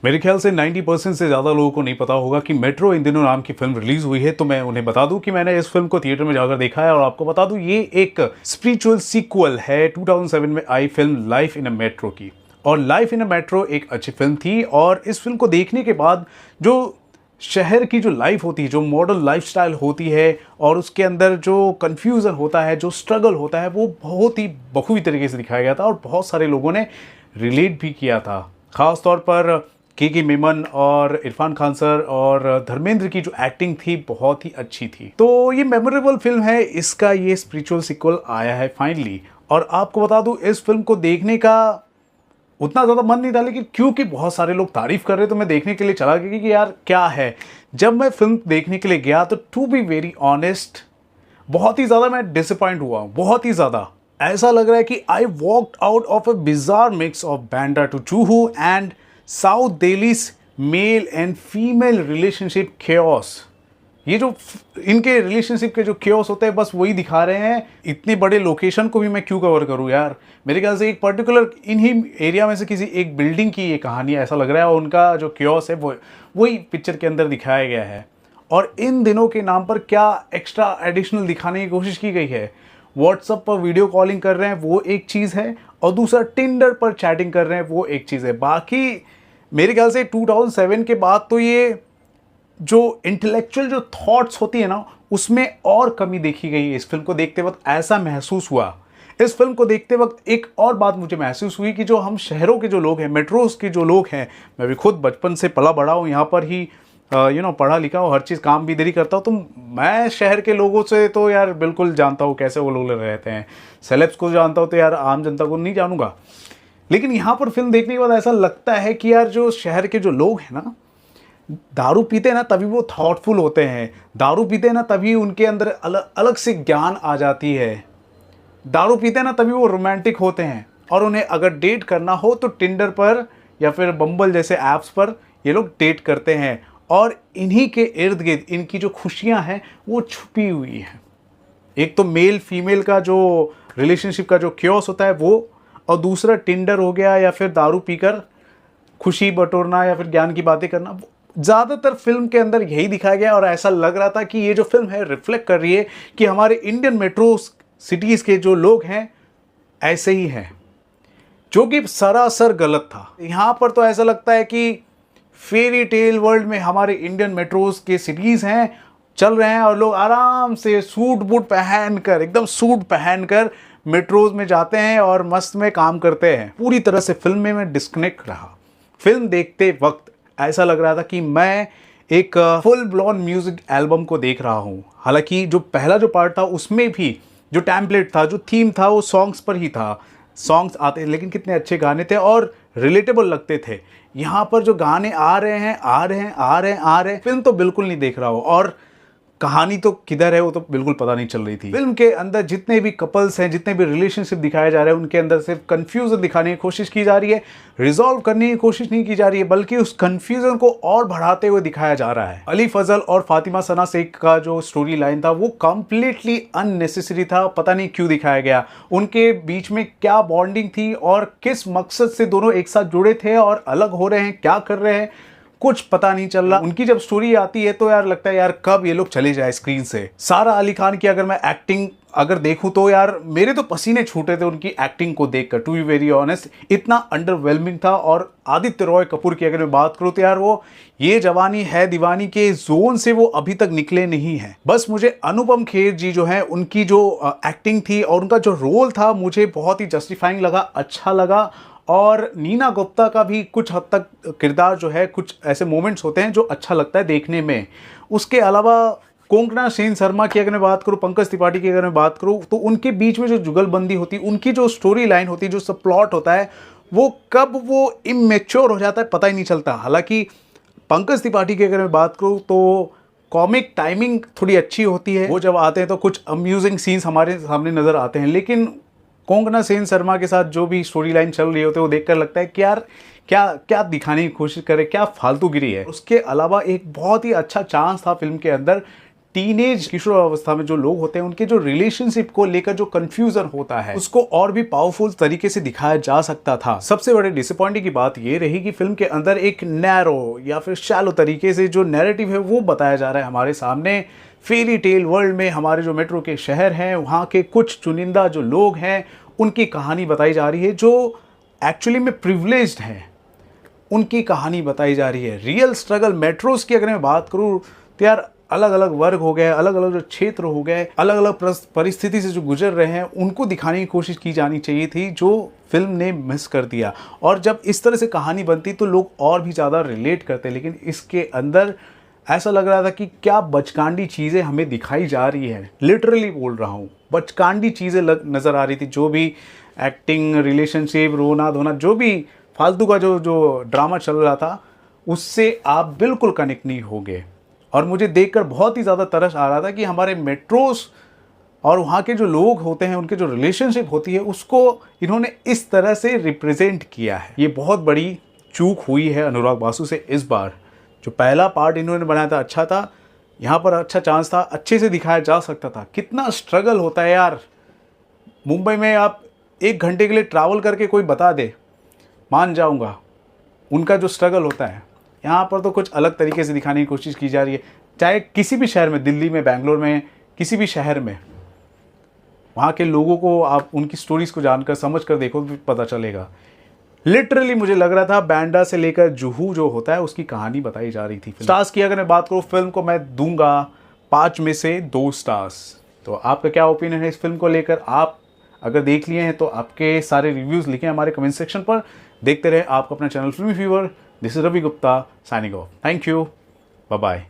मेरे ख्याल से 90% से ज़्यादा लोगों को नहीं पता होगा कि मेट्रो इन दिनों नाम की फिल्म रिलीज़ हुई है। तो मैं उन्हें बता दूं कि मैंने इस फिल्म को थिएटर में जाकर देखा है और आपको बता दूं ये एक स्पिरिचुअल सीक्वल है 2007 में आई film life in a metro की। और लाइफ इन अ मेट्रो एक अच्छी फिल्म थी और इस फिल्म को देखने के बाद जो शहर की जो लाइफ होती है, जो मॉडर्न लाइफस्टाइल होती है और उसके अंदर जो कन्फ्यूज़न होता है, जो स्ट्रगल होता है, वो बहुत ही बखूबी तरीके से दिखाया गया था और बहुत सारे लोगों ने रिलेट भी किया था। ख़ास तौर पर के मेमन और इरफान खान सर और धर्मेंद्र की जो एक्टिंग थी बहुत ही अच्छी थी। तो ये मेमोरेबल फिल्म है, इसका ये स्पिरिचुअल सीक्वल आया है फाइनली। और आपको बता दूं इस फिल्म को देखने का उतना ज़्यादा मन नहीं था, लेकिन क्योंकि बहुत सारे लोग तारीफ कर रहे तो मैं देखने के लिए चला गया कि यार क्या है। जब मैं फिल्म देखने के लिए गया तो टू बी वेरी ऑनेस्ट बहुत ही ज़्यादा मैं डिसअपॉइंट हुआ, बहुत ही ज़्यादा। ऐसा लग रहा है कि I walked out of a bizarre mix of Bandra to Juhu and south Delhi's male and female relationship chaos. ये जो इनके रिलेशनशिप के जो केओस होते हैं बस वही दिखा रहे हैं। इतने बड़े लोकेशन को भी मैं क्यों कवर करूं यार। मेरे ख्याल से एक पर्टिकुलर इन्हीं एरिया में से किसी एक बिल्डिंग की ये कहानी ऐसा लग रहा है और उनका जो केओस है वो वही पिक्चर के अंदर दिखाया गया है। और इन दिनों के नाम पर क्या एक्स्ट्रा एडिशनल दिखाने की कोशिश की गई है। व्हाट्सएप पर वीडियो कॉलिंग कर रहे हैं वो एक चीज़ है और दूसरा टिंडर पर चैटिंग कर रहे हैं वो एक चीज़ है। बाकी मेरे ख्याल से 2007 के बाद तो ये जो इंटेलेक्चुअल जो थॉट्स होती है ना उसमें और कमी देखी गई है। इस फिल्म को देखते वक्त ऐसा महसूस हुआ। इस फिल्म को देखते वक्त एक और बात मुझे महसूस हुई कि जो हम शहरों के जो लोग हैं, मेट्रोस के जो लोग हैं, मैं भी खुद बचपन से पला बड़ा हूँ यहाँ पर ही, पढ़ा लिखा हूँ, हर चीज़ काम भी इधर ही करता हूँ। तो मैं शहर के लोगों से तो यार बिल्कुल जानता हूँ कैसे वो लोग रहते हैं। सेलेब्स को जानता हूँ तो यार आम जनता को नहीं जानूंगा। लेकिन यहाँ पर फिल्म देखने के बाद ऐसा लगता है कि यार जो शहर के जो लोग हैं ना, दारू पीते हैं ना तभी वो थॉटफुल होते हैं, दारू पीते हैं ना तभी उनके अंदर अलग से ज्ञान आ जाती है, दारू पीते हैं ना तभी वो रोमांटिक होते हैं। और उन्हें अगर डेट करना हो तो टिंडर पर या फिर बम्बल जैसे ऐप्स पर ये लोग डेट करते हैं। और इन्हीं के इर्द गिर्द इनकी जो खुशियां हैं वो छुपी हुई हैं। एक तो मेल फीमेल का जो रिलेशनशिप का जो क्योस होता है वो, और दूसरा टिंडर हो गया या फिर दारू पीकर खुशी बटोरना या फिर ज्ञान की बातें करना। ज़्यादातर फिल्म के अंदर यही दिखाया गया और ऐसा लग रहा था कि ये जो फिल्म है रिफ्लेक्ट कर रही है कि हमारे इंडियन मेट्रो सिटीज़ के जो लोग हैं ऐसे ही हैं, जो कि सरासर गलत था। यहाँ पर तो ऐसा लगता है कि फेरी टेल वर्ल्ड में हमारे इंडियन मेट्रोज के सिटीज़ हैं, चल रहे हैं और लोग आराम से सूट बूट पहनकर, एकदम सूट पहनकर मेट्रोज में जाते हैं और मस्त में काम करते हैं। पूरी तरह से फिल्म में मैं डिस्कनेक्ट रहा। फिल्म देखते वक्त ऐसा लग रहा था कि मैं एक फुल ब्लॉन म्यूजिक एल्बम को देख रहा हूँ। हालांकि जो पहला जो पार्ट था उसमें भी जो टेम्पलेट था, जो थीम था, वो सॉन्ग्स पर ही था। सॉन्ग्स आते लेकिन कितने अच्छे गाने थे और रिलेटेबल लगते थे। यहाँ पर जो गाने आ रहे हैं, फिल्म तो बिल्कुल नहीं देख रहा हो और कहानी तो किधर है वो तो बिल्कुल पता नहीं चल रही थी। फिल्म के अंदर जितने भी कपल्स हैं, जितने भी रिलेशनशिप दिखाए जा रहे हैं, उनके अंदर सिर्फ कंफ्यूजन दिखाने की कोशिश की जा रही है, रिजॉल्व करने की कोशिश नहीं की जा रही है, बल्कि उस कंफ्यूजन को और बढ़ाते हुए दिखाया जा रहा है। अली फजल और फातिमा सना शेख का जो स्टोरी लाइन था वो कंप्लीटली अननेसेसरी था। पता नहीं क्यों दिखाया गया, उनके बीच में क्या बॉन्डिंग थी और किस मकसद से दोनों एक साथ जुड़े थे और अलग हो रहे हैं, क्या कर रहे हैं, कुछ पता नहीं चल रहा। उनकी जब स्टोरी आती है तो यार लगता है यार कब ये लोग चले जाए स्क्रीन से। सारा अली खान की अगर मैं एक्टिंग अगर देखूं तो यार मेरे तो पसीने छूटे थे उनकी एक्टिंग को देखकर, टू बी वेरी ऑनेस्ट। इतना अंडरवेलमिंग था। और आदित्य रॉय कपूर की अगर मैं बात करूं तो यार वो ये जवानी है दीवानी के जोन से वो अभी तक निकले नहीं है। बस मुझे अनुपम खेर जी जो है उनकी जो एक्टिंग थी और उनका जो रोल था मुझे बहुत ही जस्टिफाइंग लगा, अच्छा लगा। और नीना गुप्ता का भी कुछ हद तक किरदार जो है, कुछ ऐसे मोमेंट्स होते हैं जो अच्छा लगता है देखने में। उसके अलावा कोंकणा सेन शर्मा की अगर मैं बात करूं, पंकज त्रिपाठी की अगर मैं बात करूं, तो उनके बीच में जो जुगलबंदी होती है, उनकी जो स्टोरी लाइन होती है, जो सब प्लॉट होता है, वो कब वो इमेच्योर हो जाता है पता ही नहीं चलता। हालांकि पंकज त्रिपाठी की अगर मैं बात करूं तो कॉमिक टाइमिंग थोड़ी अच्छी होती है, वो जब आते हैं तो कुछ अम्यूजिंग सीन्स हमारे सामने नजर आते हैं। लेकिन कोंकणा सेन शर्मा के साथ जो भी स्टोरी लाइन चल रही होती है वो देखकर लगता है कि यार क्या क्या दिखाने की कोशिश करे, क्या फालतूगिरी है। उसके अलावा एक बहुत ही अच्छा चांस था फिल्म के अंदर टीनेज किशोर अवस्था में जो लोग होते हैं उनके जो रिलेशनशिप को लेकर जो कंफ्यूजन होता है उसको और भी पावरफुल तरीके से दिखाया जा सकता था। सबसे बड़ी डिसअपॉइंटिंग की बात ये रही कि फिल्म के अंदर एक नैरो या फिर शैलो तरीके से जो नैरेटिव है वो बताया जा रहा है हमारे सामने। फेरी टेल वर्ल्ड में हमारे जो मेट्रो के शहर हैं वहाँ के कुछ चुनिंदा जो लोग हैं उनकी कहानी बताई जा रही है, जो एक्चुअली में प्रिविलेज्ड हैं, उनकी कहानी बताई जा रही है। रियल स्ट्रगल मेट्रोस की अगर मैं बात करूँ तो यार अलग अलग वर्ग हो गए, अलग अलग जो क्षेत्र हो गए, अलग अलग परिस्थिति से जो गुजर रहे हैं उनको दिखाने की कोशिश की जानी चाहिए थी, जो फिल्म ने मिस कर दिया। और जब इस तरह से कहानी बनती तो लोग और भी ज़्यादा रिलेट करते, लेकिन इसके अंदर ऐसा लग रहा था कि क्या बचकांडी चीज़ें हमें दिखाई जा रही है। लिटरली बोल रहा हूँ, बचकांडी चीज़ें नज़र आ रही थी। जो भी एक्टिंग, रिलेशनशिप, रोना धोना, जो भी फालतू का जो ड्रामा चल रहा था उससे आप बिल्कुल कनेक्ट नहीं हो गए। और मुझे देखकर बहुत ही ज़्यादा तरस आ रहा था कि हमारे मेट्रोस और वहाँ के जो लोग होते हैं उनके जो रिलेशनशिप होती है उसको इन्होंने इस तरह से रिप्रेजेंट किया है। ये बहुत बड़ी चूक हुई है अनुराग बासु से इस बार। जो पहला पार्ट इन्होंने बनाया था अच्छा था, यहाँ पर अच्छा चांस था, अच्छे से दिखाया जा सकता था। कितना स्ट्रगल होता है यार, मुंबई में आप 1 घंटे के लिए ट्रैवल करके कोई बता दे, मान जाऊँगा उनका जो स्ट्रगल होता है। यहाँ पर तो कुछ अलग तरीके से दिखाने की कोशिश की जा रही है। चाहे किसी भी शहर में, दिल्ली में, बेंगलोर में, किसी भी शहर में, वहाँ के लोगों को आप उनकी स्टोरीज़ को जानकर समझ कर देखो तो पता चलेगा। लिटरली मुझे लग रहा था बैंडा से लेकर जुहू जो होता है उसकी कहानी बताई जा रही थी। स्टार्स की अगर मैं बात करूँ, फिल्म को मैं दूंगा 5 में से 2 स्टार्स। तो आपका क्या ओपिनियन है इस फिल्म को लेकर? आप अगर देख लिए हैं तो आपके सारे रिव्यूज़ लिखें हमारे कमेंट सेक्शन पर। देखते रहे आप अपना channel Filmy Fever. This is Ravi Gupta signing off. Thank you, bye bye.